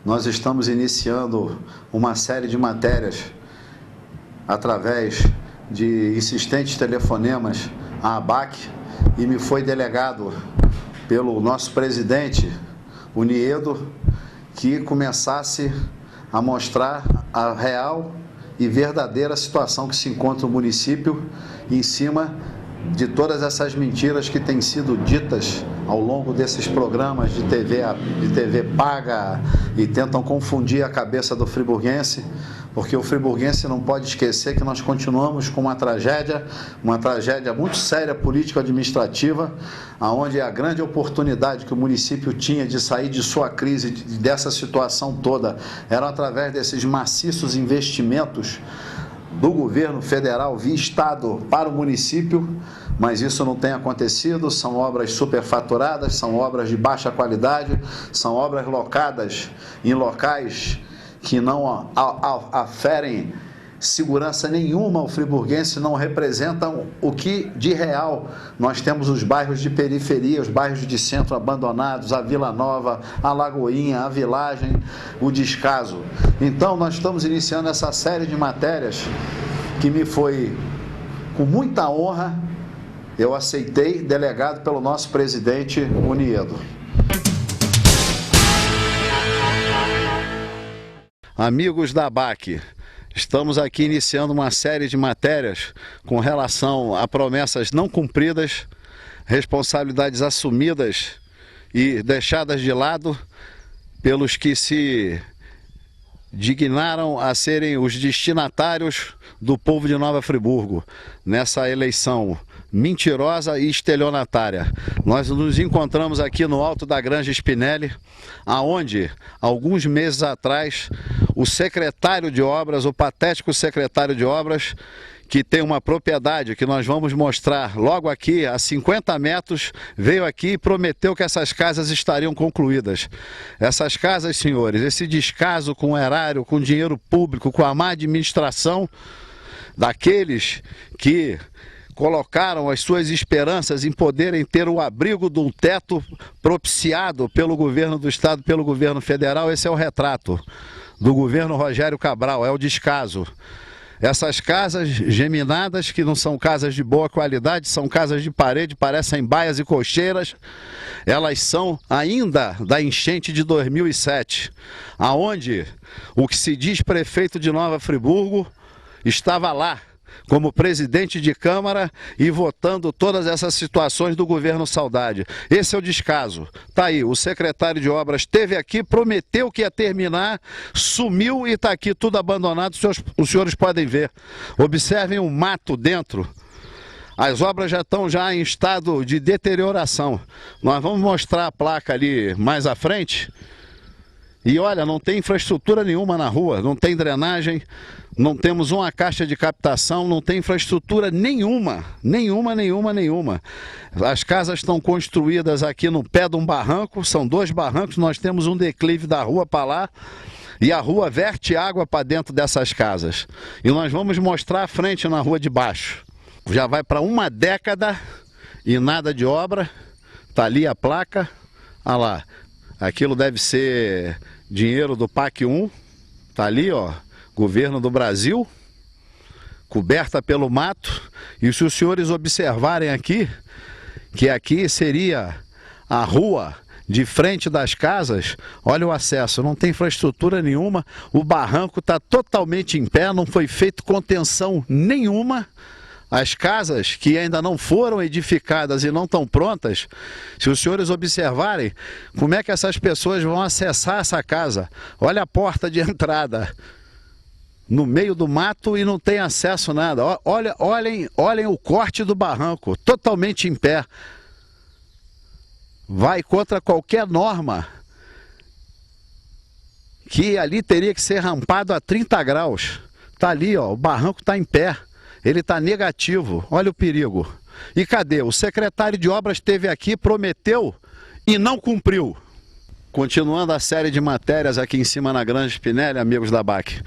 nós estamos iniciando uma série de matérias através de insistentes telefonemas à ABAC e me foi delegado pelo nosso presidente, o Niedo, que começasse a mostrar a real e verdadeira situação que se encontra o município em cima de todas essas mentiras que têm sido ditas ao longo desses programas de TV paga e tentam confundir a cabeça do friburguense, porque o friburguense não pode esquecer que nós continuamos com uma tragédia muito séria político-administrativa, onde a grande oportunidade que o município tinha de sair de sua crise, dessa situação toda, era através desses maciços investimentos do governo federal via Estado para o município, mas isso não tem acontecido. São obras superfaturadas, são obras de baixa qualidade, são obras locadas em locais que não aferem segurança nenhuma ao friburguense, não representam o que de real nós temos os bairros de periferia, os bairros de centro abandonados, a Vila Nova, a Lagoinha, a Vilagem, o Descaso. Então nós estamos iniciando essa série de matérias que me foi com muita honra, eu aceitei, delegado pelo nosso presidente, o Niedo. Amigos da ABAC, estamos aqui iniciando uma série de matérias com relação a promessas não cumpridas, responsabilidades assumidas e deixadas de lado pelos que se dignaram a serem os destinatários do povo de Nova Friburgo nessa eleição mentirosa e estelionatária. Nós nos encontramos aqui no alto da Granja Spinelli, aonde, alguns meses atrás, o secretário de obras, o patético secretário de obras, que tem uma propriedade que nós vamos mostrar logo aqui, a 50 metros, veio aqui e prometeu que essas casas estariam concluídas. Essas casas, senhores, esse descaso com o erário, com o dinheiro público, com a má administração daqueles que colocaram as suas esperanças em poderem ter o abrigo de um teto propiciado pelo governo do estado, pelo governo federal. Esse é o retrato do governo Rogério Cabral, é o descaso. Essas casas geminadas, que não são casas de boa qualidade, são casas de parede, parecem baias e cocheiras, elas são ainda da enchente de 2007, aonde o que se diz prefeito de Nova Friburgo estava lá como presidente de Câmara e votando todas essas situações do governo Saudade. Esse é o descaso. Está aí, o secretário de obras esteve aqui, prometeu que ia terminar, sumiu e está aqui tudo abandonado, os senhores podem ver. Observem o mato dentro. As obras já estão em estado de deterioração. Nós vamos mostrar a placa ali mais à frente. E olha, não tem infraestrutura nenhuma na rua, não tem drenagem, não temos uma caixa de captação, não tem infraestrutura nenhuma. As casas estão construídas aqui no pé de um barranco, são 2 barrancos, nós temos um declive da rua para lá e a rua verte água para dentro dessas casas. E nós vamos mostrar a frente na rua de baixo. Já vai para 1 década e nada de obra, está ali a placa, olha lá, aquilo deve ser dinheiro do PAC 1, está ali, ó, governo do Brasil, coberta pelo mato. E se os senhores observarem aqui, que aqui seria a rua de frente das casas, olha o acesso, não tem infraestrutura nenhuma, o barranco está totalmente em pé, não foi feito contenção nenhuma. As casas que ainda não foram edificadas e não estão prontas, se os senhores observarem, como é que essas pessoas vão acessar essa casa? Olha a porta de entrada, no meio do mato e não tem acesso nada. Olhem o corte do barranco, totalmente em pé. Vai contra qualquer norma, que ali teria que ser rampado a 30 graus. Está ali, ó, o barranco está em pé. Ele está negativo, olha o perigo. E cadê? O secretário de obras esteve aqui, prometeu e não cumpriu. Continuando a série de matérias aqui em cima na Granja Spinelli, amigos da BAC,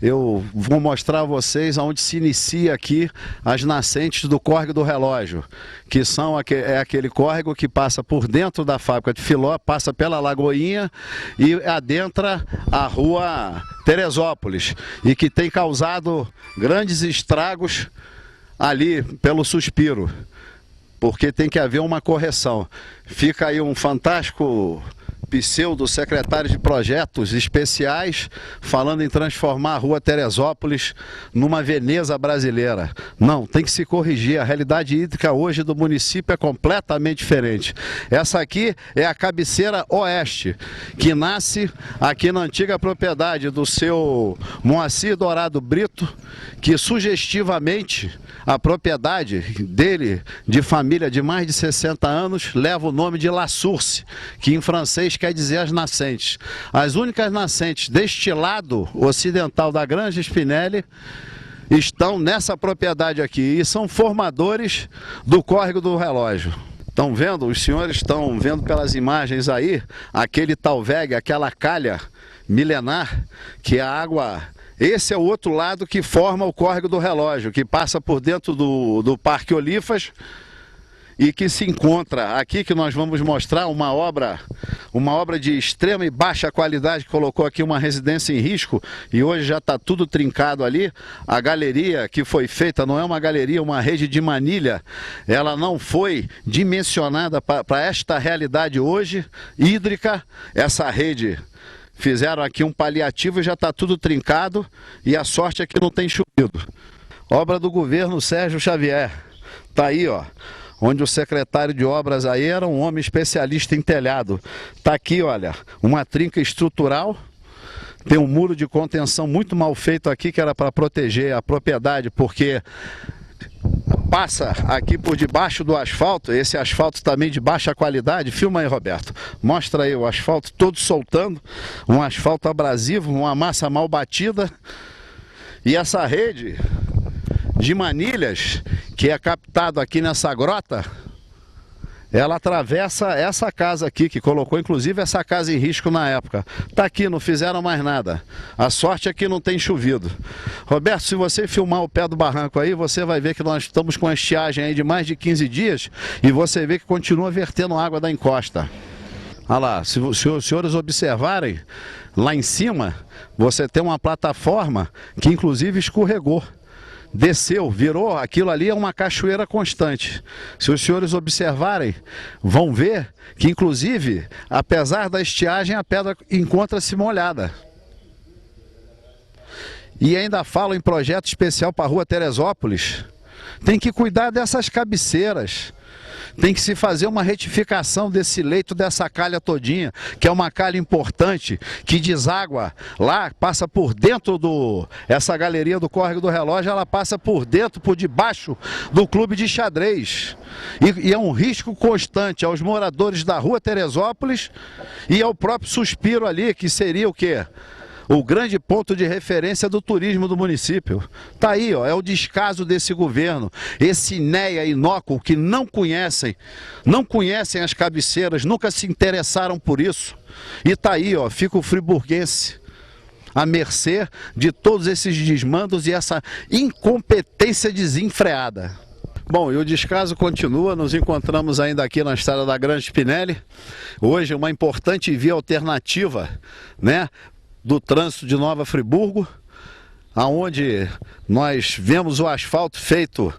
eu vou mostrar a vocês onde se inicia aqui as nascentes do Córrego do Relógio, que é aquele córrego que passa por dentro da fábrica de Filó, passa pela Lagoinha e adentra a rua Teresópolis, e que tem causado grandes estragos ali pelo Suspiro, porque tem que haver uma correção. Fica aí um fantástico pseudo-secretário de projetos especiais falando em transformar a rua Teresópolis numa Veneza brasileira. Não, tem que se corrigir. A realidade hídrica hoje do município é completamente diferente. Essa aqui é a cabeceira oeste, que nasce aqui na antiga propriedade do seu Moacir Dourado Brito, que sugestivamente a propriedade dele, de família de mais de 60 anos, leva o nome de La Source, que em francês quer dizer as nascentes. As únicas nascentes deste lado ocidental da Granja Spinelli estão nessa propriedade aqui e são formadores do Córrego do Relógio. Estão vendo? Os senhores estão vendo pelas imagens aí aquele talvegue, aquela calha milenar, que a água... Esse é o outro lado que forma o Córrego do Relógio, que passa por dentro do Parque Olifas e que se encontra aqui, que nós vamos mostrar uma obra de extrema e baixa qualidade, que colocou aqui uma residência em risco e hoje já está tudo trincado ali. A galeria que foi feita não é uma galeria, uma rede de manilha, ela não foi dimensionada para esta realidade hoje hídrica. Essa rede... Fizeram aqui um paliativo e já está tudo trincado, e a sorte é que não tem chovido. Obra do governo Sérgio Xavier. Está aí, ó, onde o secretário de obras aí era um homem especialista em telhado. Está aqui, olha, uma trinca estrutural. Tem um muro de contenção muito mal feito aqui, que era para proteger a propriedade, porque... passa aqui por debaixo do asfalto, esse asfalto também de baixa qualidade. Filma aí, Roberto, mostra aí o asfalto todo soltando, um asfalto abrasivo, uma massa mal batida. E essa rede de manilhas, que é captado aqui nessa grota, ela atravessa essa casa aqui, que colocou inclusive essa casa em risco na época. Está aqui, não fizeram mais nada. A sorte é que não tem chovido. Roberto, se você filmar o pé do barranco aí, você vai ver que nós estamos com uma estiagem aí de mais de 15 dias e você vê que continua vertendo água da encosta. Olha lá, se os senhores observarem, lá em cima você tem uma plataforma que inclusive escorregou. Desceu, virou, aquilo ali é uma cachoeira constante. Se os senhores observarem, vão ver que inclusive, apesar da estiagem, a pedra encontra-se molhada. E ainda falo em projeto especial para a rua Teresópolis. Tem que cuidar dessas cabeceiras. Tem que se fazer uma retificação desse leito, dessa calha todinha, que é uma calha importante, que deságua lá, passa por dentro essa galeria do Córrego do Relógio, ela passa por dentro, por debaixo do clube de xadrez. E é um risco constante aos moradores da rua Teresópolis e ao próprio Suspiro ali, que seria o quê? O grande ponto de referência do turismo do município. Está aí, ó, é o descaso desse governo, esse INEA inócuo que não conhecem as cabeceiras, nunca se interessaram por isso. E está aí, ó, fica o friburguense à mercê de todos esses desmandos e essa incompetência desenfreada. Bom, e o descaso continua, nos encontramos ainda aqui na estrada da Granja Spinelli. Hoje uma importante via alternativa, né, do trânsito de Nova Friburgo, aonde nós vemos o asfalto feito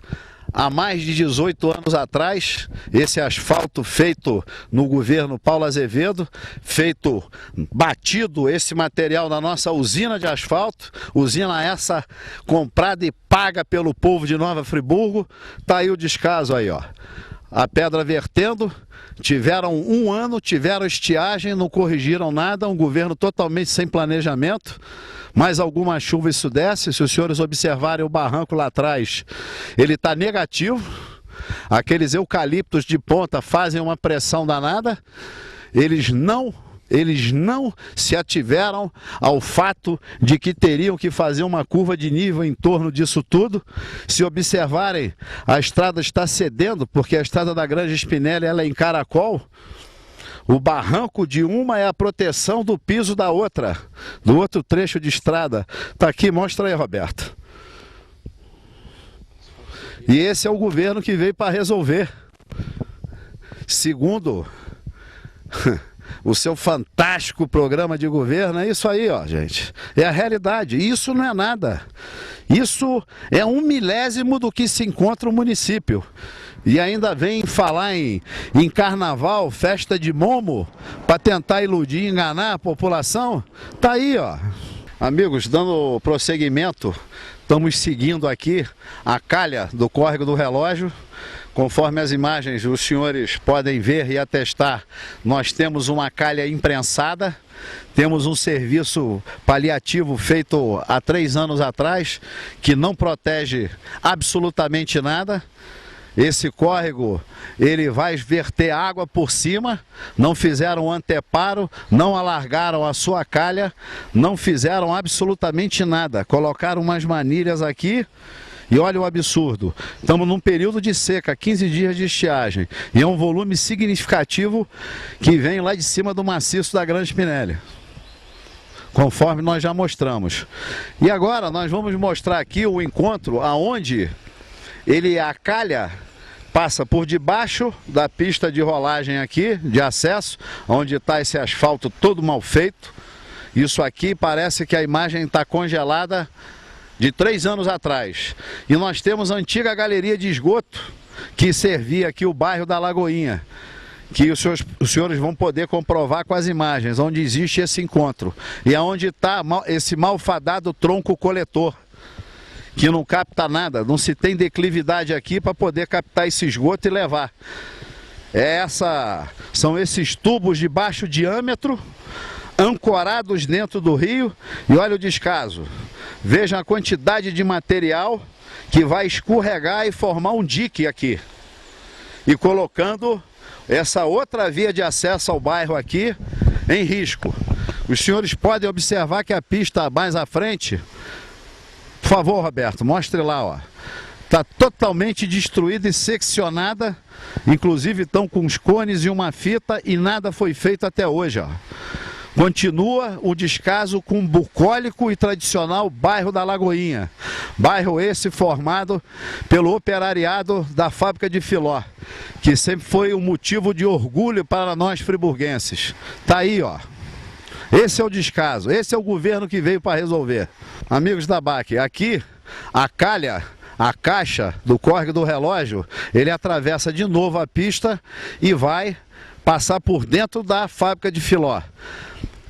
há mais de 18 anos atrás, esse asfalto feito no governo Paulo Azevedo, batido esse material na nossa usina de asfalto, usina essa comprada e paga pelo povo de Nova Friburgo. Tá aí o descaso aí, ó. A pedra vertendo, tiveram um ano, tiveram estiagem, não corrigiram nada, um governo totalmente sem planejamento, mais alguma chuva isso desce. Se os senhores observarem o barranco lá atrás, ele está negativo, aqueles eucaliptos de ponta fazem uma pressão danada, eles não se ativeram ao fato de que teriam que fazer uma curva de nível em torno disso tudo. Se observarem, a estrada está cedendo, porque a estrada da Granja Spinelli ela é em caracol. O barranco de uma é a proteção do piso da outra, do outro trecho de estrada. Tá aqui, mostra aí, Roberto. E esse é o governo que veio para resolver. Segundo o seu fantástico programa de governo, é isso aí, ó, gente. É a realidade. Isso não é nada. Isso é 1/1000 do que se encontra o município. E ainda vem falar em carnaval, festa de momo, para tentar iludir, enganar a população. Tá aí, ó. Amigos, dando prosseguimento, estamos seguindo aqui a calha do Córrego do Relógio. Conforme as imagens os senhores podem ver e atestar, nós temos uma calha imprensada, temos um serviço paliativo feito há 3 anos atrás, que não protege absolutamente nada. Esse córrego, ele vai verter água por cima, não fizeram anteparo, não alargaram a sua calha, não fizeram absolutamente nada. Colocaram umas manilhas aqui e olha o absurdo. Estamos num período de seca, 15 dias de estiagem, e é um volume significativo que vem lá de cima do maciço da Grande Spinelli, conforme nós já mostramos. E agora nós vamos mostrar aqui o encontro aonde a calha passa por debaixo da pista de rolagem aqui, de acesso, onde está esse asfalto todo mal feito. Isso aqui parece que a imagem está congelada de 3 anos atrás. E nós temos a antiga galeria de esgoto que servia aqui o bairro da Lagoinha, que os senhores vão poder comprovar com as imagens, onde existe esse encontro. E aonde está esse malfadado tronco coletor, que não capta nada, não se tem declividade aqui para poder captar esse esgoto e levar. São esses tubos de baixo diâmetro, ancorados dentro do rio, e olha o descaso. Vejam a quantidade de material que vai escorregar e formar um dique aqui. E colocando essa outra via de acesso ao bairro aqui em risco. Os senhores podem observar que a pista mais à frente, por favor, Roberto, mostre lá, ó. Está totalmente destruída e seccionada. Inclusive estão com os cones e uma fita e nada foi feito até hoje, ó. Continua o descaso com o bucólico e tradicional bairro da Lagoinha. Bairro esse formado pelo operariado da fábrica de Filó, que sempre foi um motivo de orgulho para nós friburguenses. Tá aí, ó. Esse é o descaso, esse é o governo que veio para resolver. Amigos da BAC, aqui a calha, a caixa do Córrego do Relógio, ele atravessa de novo a pista e vai passar por dentro da fábrica de Filó.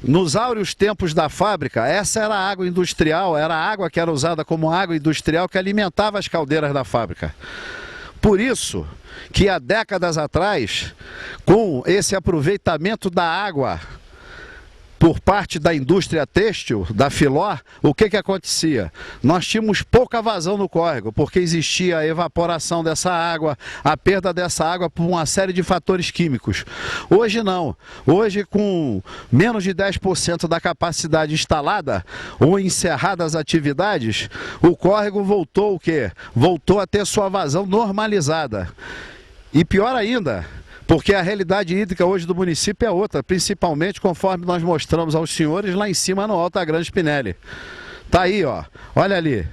Nos áureos tempos da fábrica, essa era a água industrial, era a água que era usada como água industrial que alimentava as caldeiras da fábrica. Por isso que há décadas atrás, com esse aproveitamento da água por parte da indústria têxtil, da Filó, o que acontecia? Nós tínhamos pouca vazão no córrego, porque existia a evaporação dessa água, a perda dessa água por uma série de fatores químicos. Hoje não. Hoje, com menos de 10% da capacidade instalada ou encerradas as atividades, o córrego voltou o quê? Voltou a ter sua vazão normalizada. E pior ainda, porque a realidade hídrica hoje do município é outra, principalmente conforme nós mostramos aos senhores lá em cima no alto da Grande Spinelli. Tá aí, ó, olha ali.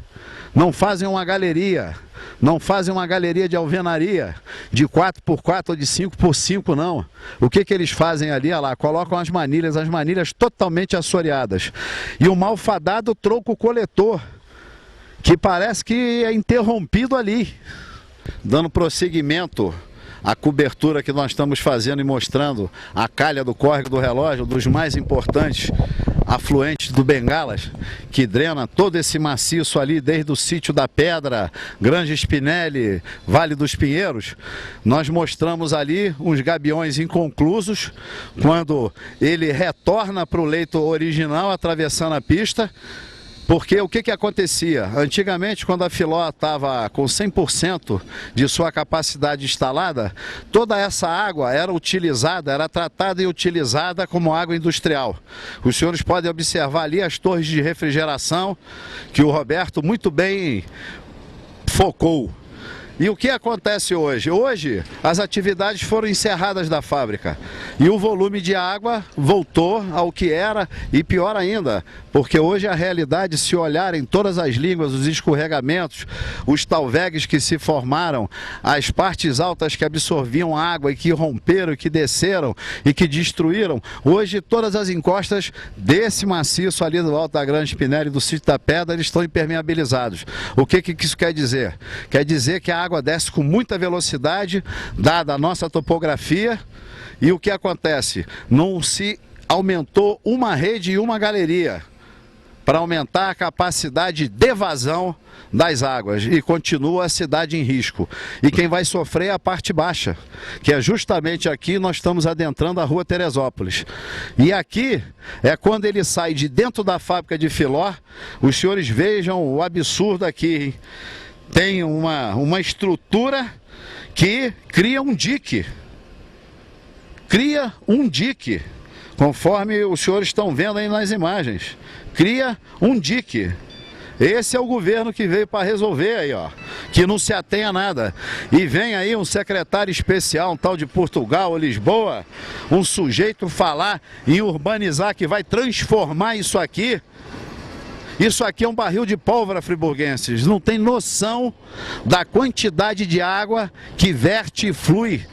Não fazem uma galeria, não fazem uma galeria de alvenaria de 4x4 ou de 5x5 não. O que eles fazem ali? Olha lá, colocam as manilhas totalmente assoreadas. E o malfadado tronco coletor, que parece que é interrompido ali. Dando prosseguimento a cobertura que nós estamos fazendo e mostrando a calha do Córrego do Relógio, dos mais importantes afluentes do Bengalas, que drena todo esse maciço ali, desde o Sítio da Pedra, Grande Spinelli, Vale dos Pinheiros. Nós mostramos ali uns gabiões inconclusos, quando ele retorna para o leito original, atravessando a pista. Porque o que acontecia? Antigamente, quando a Filó estava com 100% de sua capacidade instalada, toda essa água era utilizada, era tratada e utilizada como água industrial. Os senhores podem observar ali as torres de refrigeração, que o Roberto muito bem focou. E o que acontece hoje? Hoje as atividades foram encerradas da fábrica e o volume de água voltou ao que era, e pior ainda, porque hoje a realidade, se olharem todas as línguas, os escorregamentos, os talvegues que se formaram, as partes altas que absorviam água e que romperam, que desceram e que destruíram, hoje todas as encostas desse maciço ali do Alto da Grande Spinelli e do Sítio da Pedra, eles estão impermeabilizados. O que isso quer dizer? Quer dizer que a água desce com muita velocidade, dada a nossa topografia, e o que acontece? Não se aumentou uma rede e uma galeria para aumentar a capacidade de vazão das águas, e continua a cidade em risco. E quem vai sofrer é a parte baixa, que é justamente aqui. Nós estamos adentrando a rua Teresópolis. E aqui é quando ele sai de dentro da fábrica de Filó. Os senhores vejam o absurdo aqui, hein? Tem uma estrutura que cria um dique. Cria um dique, conforme os senhores estão vendo aí nas imagens. Cria um dique. Esse é o governo que veio para resolver aí, ó, que não se atém a nada. E vem aí um secretário especial, um tal de Portugal ou Lisboa, um sujeito falar em urbanizar, que vai transformar isso aqui. Isso aqui é um barril de pólvora, friburguenses. Não tem noção da quantidade de água que verte e flui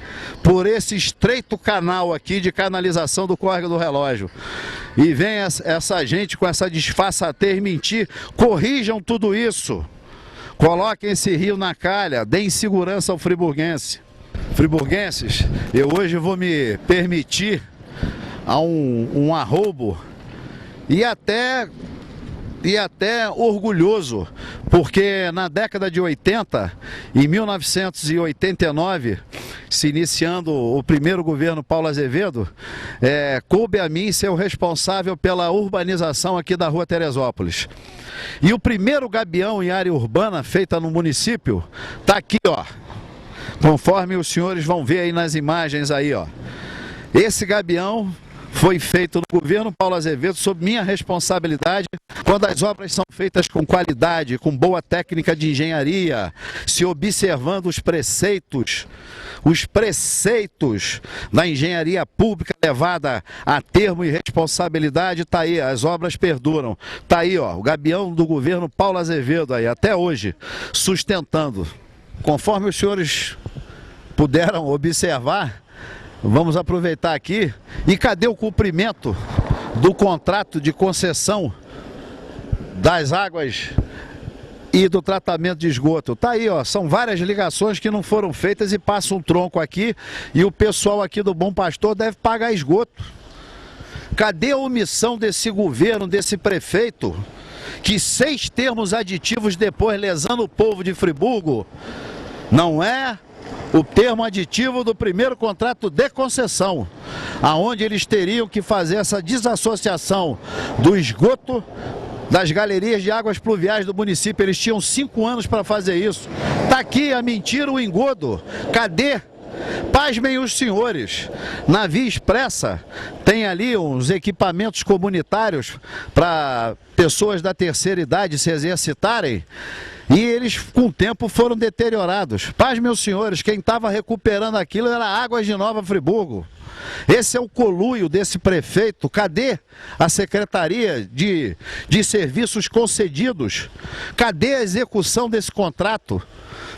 por esse estreito canal aqui de canalização do Córrego do Relógio. E vem essa gente com essa disfarçatez mentir. Corrijam tudo isso. Coloquem esse rio na calha. Deem segurança ao friburguense. Friburguenses, eu hoje vou me permitir a um arrobo e até orgulhoso, porque na década de 80, em 1989, se iniciando o primeiro governo Paulo Azevedo, coube a mim ser o responsável pela urbanização aqui da rua Teresópolis. E o primeiro gabião em área urbana feita no município está aqui, ó, conforme os senhores vão ver aí nas imagens aí, ó. Esse gabião foi feito no governo Paulo Azevedo, sob minha responsabilidade, quando as obras são feitas com qualidade, com boa técnica de engenharia, se observando os preceitos da engenharia pública levada a termo e responsabilidade. Tá aí, as obras perduram. Tá aí, ó, o gabião do governo Paulo Azevedo aí, até hoje, sustentando. Conforme os senhores puderam observar, vamos aproveitar aqui. E cadê o cumprimento do contrato de concessão das águas e do tratamento de esgoto? Tá aí, ó, são várias ligações que não foram feitas e passa um tronco aqui, e o pessoal aqui do Bom Pastor deve pagar esgoto. Cadê a omissão desse governo, desse prefeito, que 6 termos aditivos depois, lesando o povo de Friburgo? Não é o termo aditivo do primeiro contrato de concessão, aonde eles teriam que fazer essa desassociação do esgoto das galerias de águas pluviais do município. Eles tinham 5 anos para fazer isso. Tá aqui a mentira, o engodo. Cadê? Pasmem os senhores, na Via Expressa tem ali uns equipamentos comunitários para pessoas da terceira idade se exercitarem, e eles com o tempo foram deteriorados. Pasmem os senhores, quem estava recuperando aquilo era Águas de Nova Friburgo. Esse é o conluio desse prefeito. Cadê a Secretaria de Serviços Concedidos? Cadê a execução desse contrato?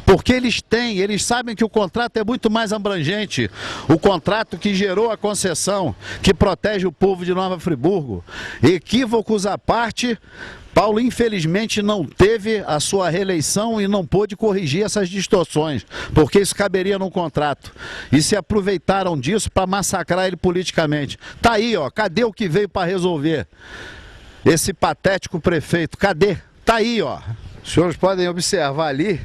Porque eles sabem que o contrato é muito mais abrangente. O contrato que gerou a concessão, que protege o povo de Nova Friburgo. Equívocos à parte, Paulo infelizmente não teve a sua reeleição e não pôde corrigir essas distorções, porque isso caberia no contrato. E se aproveitaram disso para massacrar ele politicamente. Tá aí, ó, cadê o que veio para resolver? Esse patético prefeito, cadê? Tá aí, ó. Os senhores podem observar ali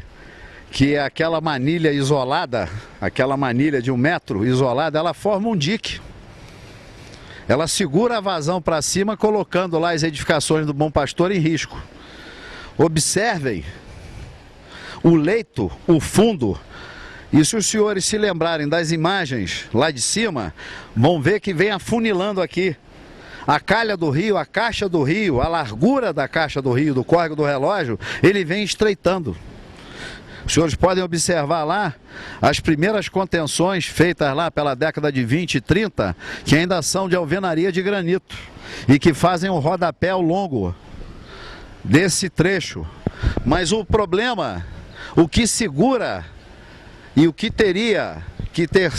que aquela manilha isolada, aquela manilha de 1 metro isolada, ela forma um dique. Ela segura a vazão para cima, colocando lá as edificações do Bom Pastor em risco. Observem o leito, o fundo. E se os senhores se lembrarem das imagens lá de cima, vão ver que vem afunilando aqui. A calha do rio, a caixa do rio, a largura da caixa do rio, do Córrego do Relógio, ele vem estreitando. Os senhores podem observar lá as primeiras contenções feitas lá pela década de 20 e 30, que ainda são de alvenaria de granito e que fazem o rodapé ao longo desse trecho. Mas o problema, o que segura e o que teria que ter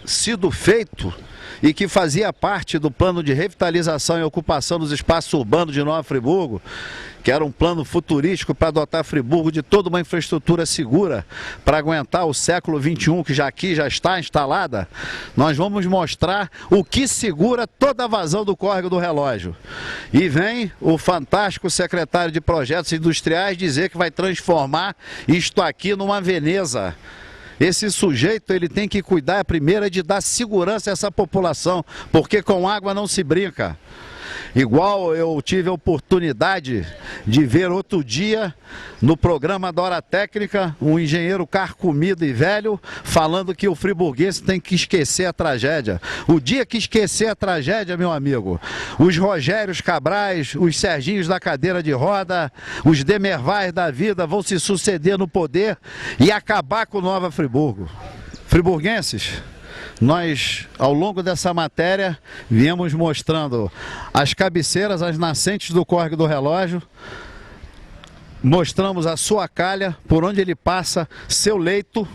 sido feito e que fazia parte do plano de revitalização e ocupação dos espaços urbanos de Nova Friburgo, que era um plano futurístico para dotar Friburgo de toda uma infraestrutura segura para aguentar o século XXI, que aqui já está instalada. Nós vamos mostrar o que segura toda a vazão do córrego do relógio. E vem o fantástico secretário de Projetos Industriais dizer que vai transformar isto aqui numa Veneza. Esse sujeito, ele tem que cuidar primeiro de dar segurança a essa população, porque com água não se brinca. Igual eu tive a oportunidade de ver outro dia no programa da Hora Técnica, um engenheiro carcomido e velho falando que o friburguense tem que esquecer a tragédia. O dia que esquecer a tragédia, meu amigo, os Rogérios Cabrais, os Serginhos da cadeira de roda, os Demervais da vida vão se suceder no poder e acabar com Nova Friburgo. Friburguenses, nós, ao longo dessa matéria, viemos mostrando as cabeceiras, as nascentes do córrego do relógio, mostramos a sua calha, por onde ele passa, seu leito,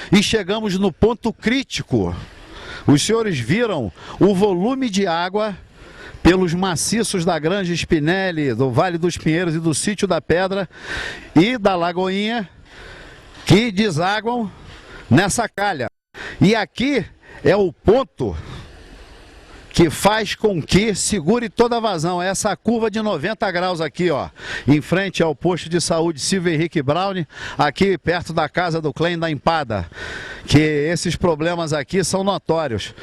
e chegamos no ponto crítico. Os senhores viram o volume de água pelos maciços da Granja Spinelli, do Vale dos Pinheiros e do Sítio da Pedra e da Lagoinha, que desaguam nessa calha. E aqui é o ponto que faz com que segure toda a vazão. É essa curva de 90 graus aqui, ó, em frente ao posto de saúde Silvio Henrique Brown, aqui perto da casa do Clem da Empada, que esses problemas aqui são notórios.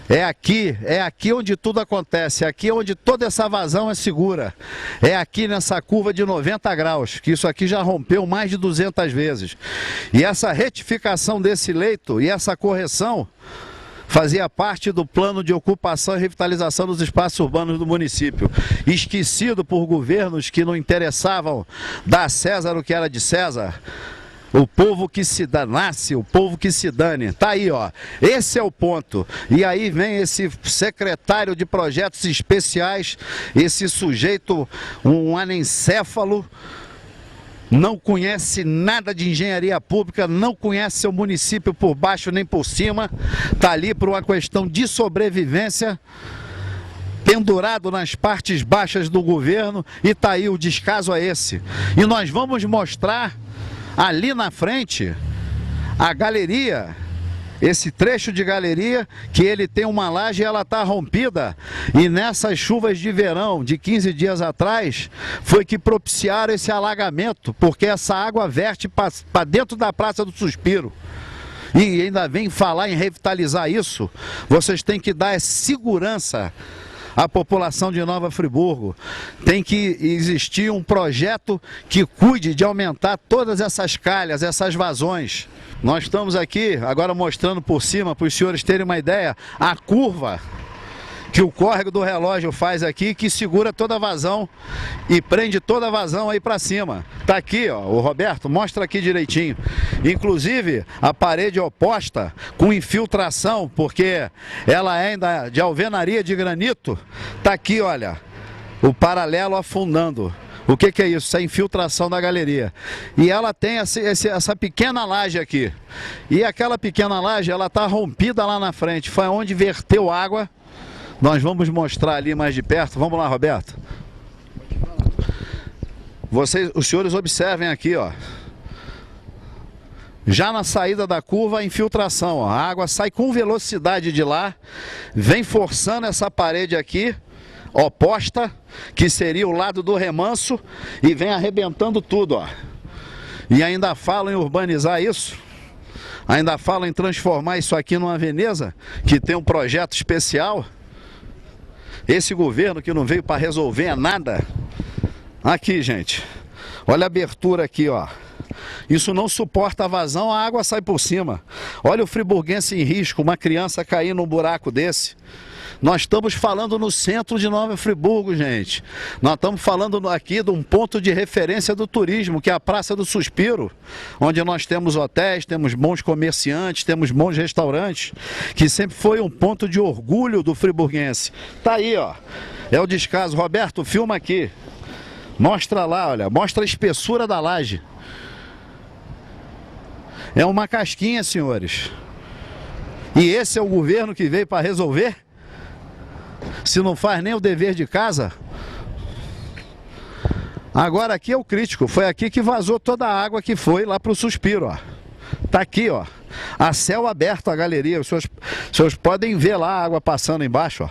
É aqui onde tudo acontece, é aqui onde toda essa vazão é segura. É aqui nessa curva de 90 graus, que isso aqui já rompeu mais de 200 vezes. E essa retificação desse leito e essa correção fazia parte do plano de ocupação e revitalização dos espaços urbanos do município. Esquecido por governos que não interessavam dar a César o que era de César. O povo que se danasse, o povo que se dane. Tá aí, ó. Esse é o ponto. E aí vem esse secretário de projetos especiais, esse sujeito, um anencéfalo, não conhece nada de engenharia pública, não conhece seu município por baixo nem por cima. Tá ali por uma questão de sobrevivência, pendurado nas partes baixas do governo, e tá aí, o descaso é esse. E nós vamos mostrar ali na frente a galeria, esse trecho de galeria, que ele tem uma laje e ela está rompida, e nessas chuvas de verão de 15 dias atrás foi que propiciaram esse alagamento, porque essa água verte para dentro da Praça do Suspiro. E ainda vem falar em revitalizar isso. Vocês têm que dar segurança à população de Nova Friburgo. Tem que existir um projeto que cuide de aumentar todas essas calhas, essas vazões. Nós estamos aqui agora mostrando por cima, para os senhores terem uma ideia, a curva que o córrego do relógio faz aqui, que segura toda a vazão e prende toda a vazão aí para cima. Tá aqui, ó, o Roberto, mostra aqui direitinho. Inclusive, a parede oposta com infiltração, porque ela é ainda de alvenaria de granito. Tá aqui, olha, o paralelo afundando. O que é isso? Isso é infiltração da galeria. E ela tem essa pequena laje aqui. E aquela pequena laje, ela tá rompida lá na frente. Foi onde verteu água. Nós vamos mostrar ali mais de perto. Vamos lá, Roberto. Os senhores observem aqui, ó. Já na saída da curva, a infiltração, ó. A água sai com velocidade de lá, vem forçando essa parede aqui, oposta, que seria o lado do remanso, e vem arrebentando tudo, ó. E ainda falam em urbanizar isso. Ainda falam em transformar isso aqui numa Veneza, que tem um projeto especial. Esse governo que não veio para resolver nada. Aqui, gente, olha a abertura aqui, ó. Isso não suporta a vazão, a água sai por cima. Olha o friburguense em risco, uma criança cair num buraco desse. Nós estamos falando no centro de Nova Friburgo, gente. Nós estamos falando aqui de um ponto de referência do turismo, que é a Praça do Suspiro, onde nós temos hotéis, temos bons comerciantes, temos bons restaurantes, que sempre foi um ponto de orgulho do friburguense. Tá aí, ó. É o descaso. Roberto, filma aqui. Mostra lá, olha. Mostra a espessura da laje. É uma casquinha, senhores. E esse é o governo que veio para resolver? Se não faz nem o dever de casa? Agora aqui é o crítico. Foi aqui que vazou toda a água que foi lá para o Suspiro, ó. Tá aqui, ó. A céu aberto a galeria. Os senhores podem ver lá a água passando embaixo, ó.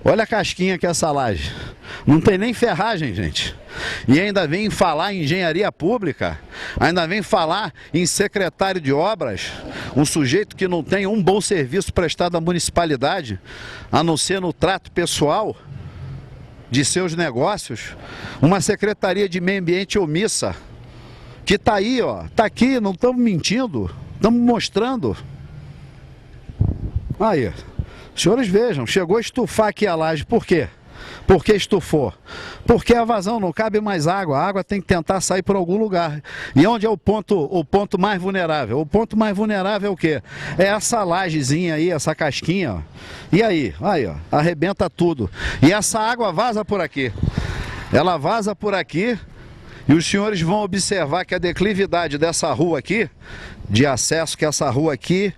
Olha a casquinha que é essa laje. Não tem nem ferragem, gente. E ainda vem falar em engenharia pública, ainda vem falar em secretário de obras, um sujeito que não tem um bom serviço prestado à municipalidade, a não ser no trato pessoal de seus negócios, uma secretaria de meio ambiente omissa, que tá aí, ó, tá aqui, não estamos mentindo, estamos mostrando. Aí, os senhores vejam, chegou a estufar aqui a laje, por quê? Por que estufou? Porque a vazão não cabe mais água, a água tem que tentar sair por algum lugar. E onde é o ponto mais vulnerável? O ponto mais vulnerável é o quê? É essa lajezinha aí, essa casquinha, ó. E aí, ó, arrebenta tudo. E essa água vaza por aqui. Ela vaza por aqui e os senhores vão observar que a declividade dessa rua aqui, de acesso, que essa rua aqui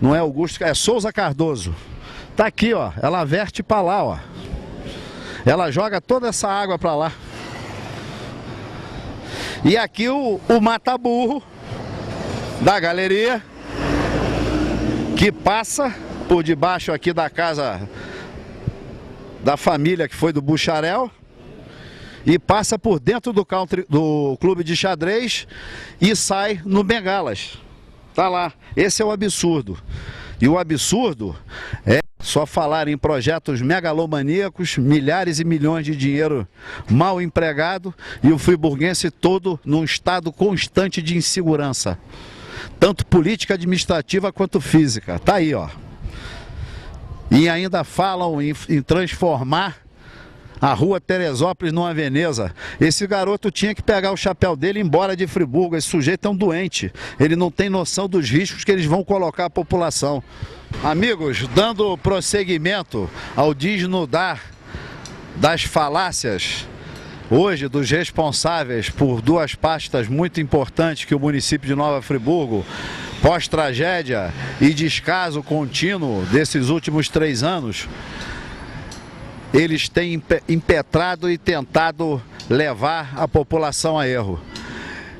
não é Augusto, é Souza Cardoso. Tá aqui, ó, ela verte para lá, ó. Ela joga toda essa água para lá. E aqui o mata-burro da galeria, que passa por debaixo aqui da casa da família que foi do Bucharel, e passa por dentro do clube de xadrez e sai no Bengalas. Tá lá, esse é o absurdo. E o absurdo é só falar em projetos megalomaníacos, milhares e milhões de dinheiro mal empregado e o friburguense todo num estado constante de insegurança, tanto política, administrativa quanto física. Tá aí, ó. E ainda falam em transformar a rua Teresópolis numa Veneza. Esse garoto tinha que pegar o chapéu dele e ir embora de Friburgo. Esse sujeito é um doente. Ele não tem noção dos riscos que eles vão colocar à população. Amigos, dando prosseguimento ao desnudar das falácias hoje dos responsáveis por duas pastas muito importantes que o município de Nova Friburgo, pós-tragédia e descaso contínuo desses últimos 3 anos, eles têm impetrado e tentado levar a população a erro.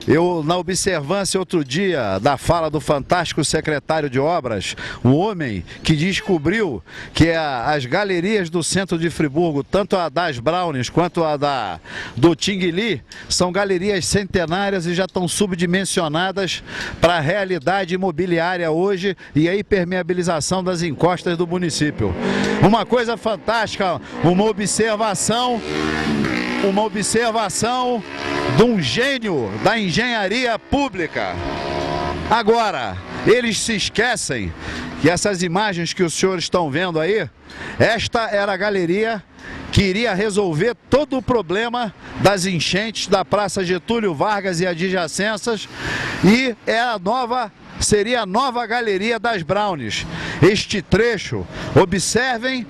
Eu, na observância outro dia da fala do fantástico secretário de obras, um homem que descobriu que as galerias do centro de Friburgo, tanto a das Brownies quanto a do Tinguely, são galerias centenárias e já estão subdimensionadas para a realidade imobiliária hoje e a hipermeabilização das encostas do município. Uma coisa fantástica, uma observação de um gênio da engenharia pública. Agora, eles se esquecem que essas imagens que os senhores estão vendo aí, esta era a galeria que iria resolver todo o problema das enchentes da Praça Getúlio Vargas e adjacências, e seria a nova galeria das Brownies. Este trecho, observem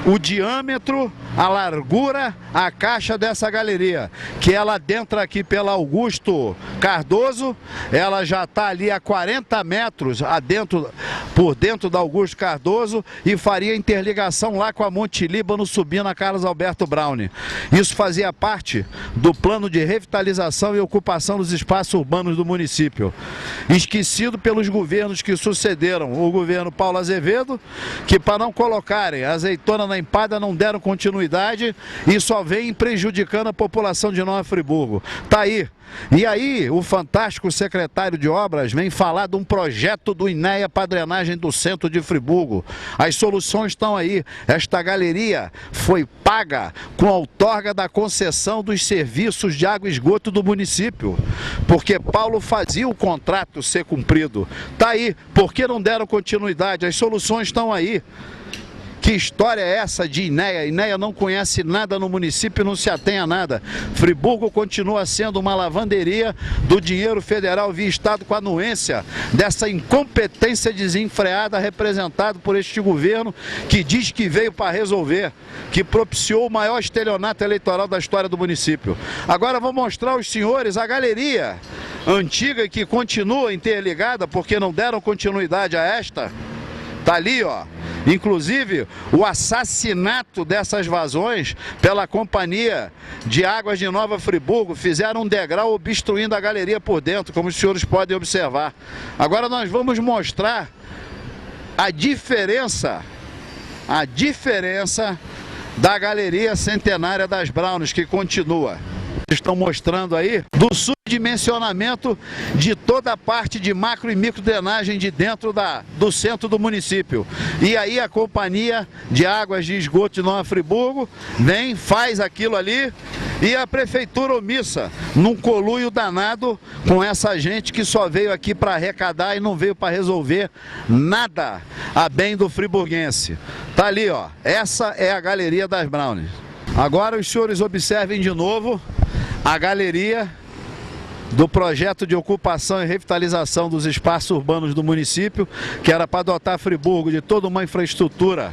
o diâmetro, a largura, a caixa dessa galeria, que ela adentra aqui pela Augusto Cardoso, ela já está ali a 40 metros por dentro da Augusto Cardoso e faria interligação lá com a Monte Líbano subindo a Carlos Alberto Browne. Isso fazia parte do plano de revitalização e ocupação dos espaços urbanos do município, esquecido pelos governos que sucederam o governo Paulo Azevedo, que para não colocarem azeitona na empada não deram continuidade continuidade e só vem prejudicando a população de Nova Friburgo. Tá aí. E aí, o fantástico secretário de Obras vem falar de um projeto do INEA para drenagem do centro de Friburgo. As soluções estão aí. Esta galeria foi paga com a outorga da concessão dos serviços de água e esgoto do município, porque Paulo fazia o contrato ser cumprido. Tá aí. Por que não deram continuidade? As soluções estão aí. Que história é essa de INEA? INEA não conhece nada no município e não se atém a nada. Friburgo continua sendo uma lavanderia do dinheiro federal via Estado, com a anuência dessa incompetência desenfreada representada por este governo, que diz que veio para resolver, que propiciou o maior estelionato eleitoral da história do município. Agora vou mostrar aos senhores a galeria antiga que continua interligada, porque não deram continuidade a esta. Tá ali, ó. Inclusive, o assassinato dessas vazões pela Companhia de Águas de Nova Friburgo fizeram um degrau obstruindo a galeria por dentro, como os senhores podem observar. Agora nós vamos mostrar a diferença da Galeria Centenária das Brownies, que continua. Estão mostrando aí do subdimensionamento de toda a parte de macro e micro drenagem de dentro do centro do município. E aí a Companhia de Águas de Esgoto de Nova Friburgo vem, faz aquilo ali, e a prefeitura omissa, num conluio danado com essa gente que só veio aqui para arrecadar e não veio para resolver nada a bem do friburguense. Tá ali, ó. Essa é a Galeria das Brownies. Agora os senhores observem de novo a galeria do projeto de ocupação e revitalização dos espaços urbanos do município, que era para dotar Friburgo de toda uma infraestrutura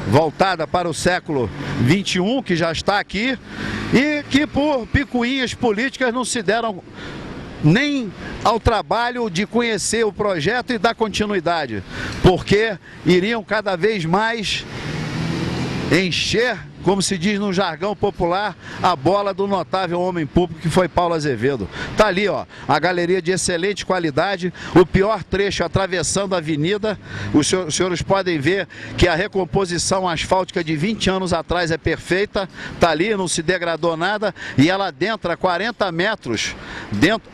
voltada para o século XXI, que já está aqui, e que por picuinhas políticas não se deram nem ao trabalho de conhecer o projeto e dar continuidade, porque iriam cada vez mais encher, como se diz no jargão popular, a bola do notável homem público que foi Paulo Azevedo. Tá ali, ó, a galeria de excelente qualidade, o pior trecho atravessando a avenida. Os senhores podem ver que a recomposição asfáltica de 20 anos atrás é perfeita. Tá ali, não se degradou nada, e ela adentra 40 metros dentro,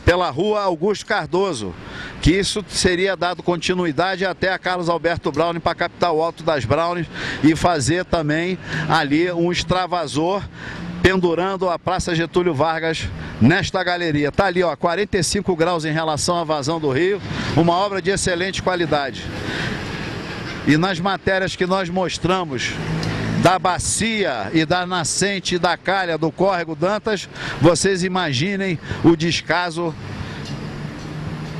pela rua Augusto Cardoso, que isso seria dado continuidade até a Carlos Alberto Brownie, para captar o Alto das Brownies e fazer também ali um extravasor pendurando a Praça Getúlio Vargas nesta galeria. Tá ali, ó, 45 graus em relação à vazão do rio, uma obra de excelente qualidade. E nas matérias que nós mostramos da bacia e da nascente e da calha do córrego Dantas, vocês imaginem o descaso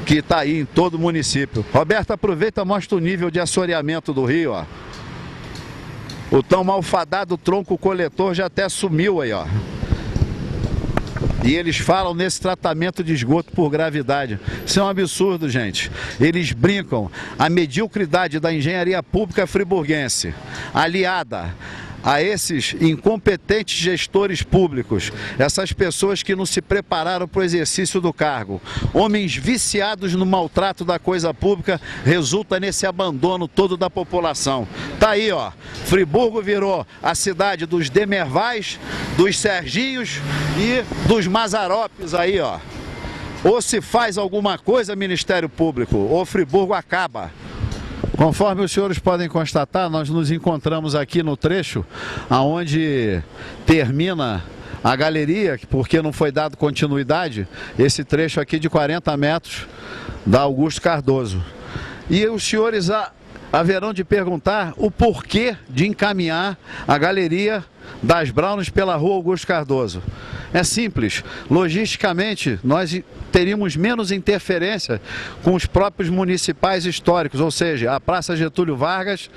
que está aí em todo o município. Roberto, aproveita e mostra o nível de assoreamento do rio, ó. O tão malfadado tronco coletor já até sumiu aí, ó. E eles falam nesse tratamento de esgoto por gravidade. Isso é um absurdo, gente. Eles brincam. A mediocridade da engenharia pública friburguense, aliada a esses incompetentes gestores públicos, essas pessoas que não se prepararam para o exercício do cargo, homens viciados no maltrato da coisa pública, resulta nesse abandono todo da população. Tá aí, ó, Friburgo virou a cidade dos Demervais, dos Serginhos e dos Mazaropes aí, ó. Ou se faz alguma coisa, Ministério Público, ou Friburgo acaba. Conforme os senhores podem constatar, nós nos encontramos aqui no trecho onde termina a galeria, porque não foi dado continuidade, esse trecho aqui de 40 metros da Augusto Cardoso. E os senhores haverão de perguntar o porquê de encaminhar a Galeria das Brownies pela rua Augusto Cardoso. É simples, logisticamente nós teríamos menos interferência com os próprios municipais históricos, ou seja, a Praça Getúlio Vargas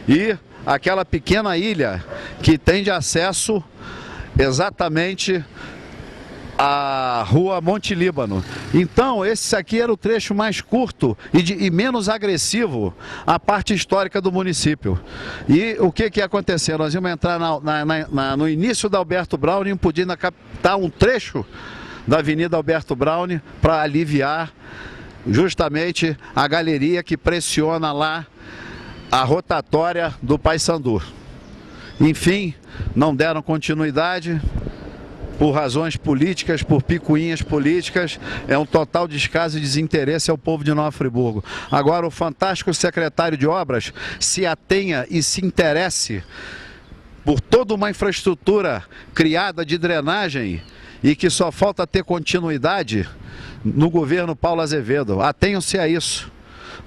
e aquela pequena ilha que tem de acesso exatamente a rua Monte Líbano. Então esse aqui era o trecho mais curto e menos agressivo à parte histórica do município. E o que ia acontecer? Nós íamos entrar no início da Alberto Brownie, podendo captar um trecho da Avenida Alberto Brownie para aliviar justamente a galeria que pressiona lá a rotatória do Paissandu. Enfim, não deram continuidade por razões políticas, por picuinhas políticas. É um total descaso e desinteresse ao povo de Nova Friburgo. Agora o fantástico secretário de Obras se atenha e se interesse por toda uma infraestrutura criada de drenagem e que só falta ter continuidade no governo Paulo Azevedo. Atenham-se a isso,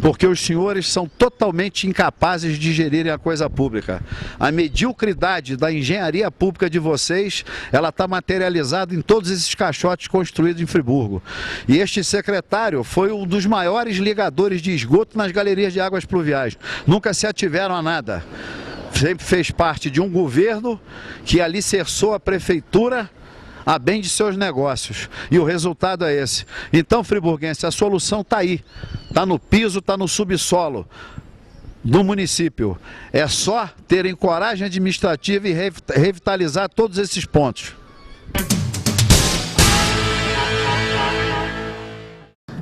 porque os senhores são totalmente incapazes de gerirem a coisa pública. A mediocridade da engenharia pública de vocês, ela está materializada em todos esses caixotes construídos em Friburgo. E este secretário foi um dos maiores ligadores de esgoto nas galerias de águas pluviais. Nunca se ativeram a nada. Sempre fez parte de um governo que alicerçou a prefeitura a bem de seus negócios. E o resultado é esse. Então, friburguense, a solução está aí. Está no piso, está no subsolo do município. É só terem coragem administrativa e revitalizar todos esses pontos.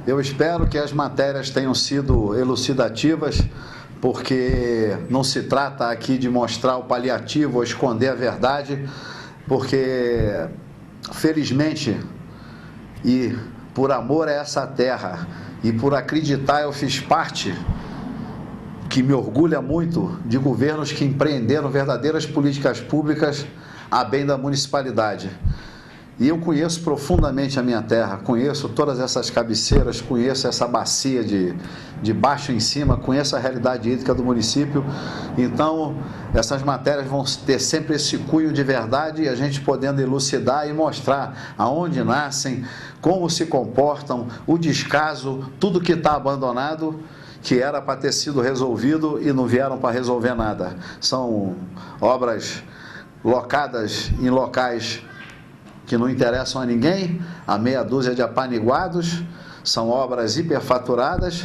Eu espero que as matérias tenham sido elucidativas, porque não se trata aqui de mostrar o paliativo ou esconder a verdade, porque felizmente e por amor a essa terra e por acreditar, eu fiz parte, que me orgulha muito, de governos que empreenderam verdadeiras políticas públicas a bem da municipalidade. E eu conheço profundamente a minha terra, conheço todas essas cabeceiras, conheço essa bacia de baixo em cima, conheço a realidade hídrica do município. Então, essas matérias vão ter sempre esse cunho de verdade e a gente podendo elucidar e mostrar aonde nascem, como se comportam, o descaso, tudo que está abandonado, que era para ter sido resolvido e não vieram para resolver nada. São obras locadas em locais que não interessam a ninguém, a meia dúzia de apaniguados, são obras hiperfaturadas,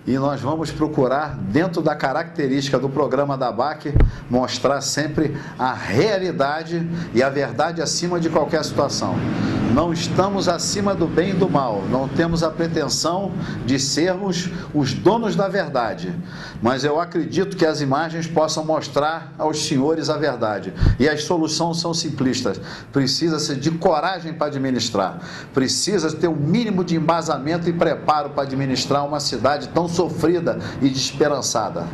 e nós vamos procurar, dentro da característica do programa da ABAC, mostrar sempre a realidade e a verdade acima de qualquer situação. Não estamos acima do bem e do mal, não temos a pretensão de sermos os donos da verdade, mas eu acredito que as imagens possam mostrar aos senhores a verdade. E as soluções são simplistas, precisa-se de coragem para administrar, precisa ter um mínimo de embasamento e preparo para administrar uma cidade tão sofrida e desesperançada.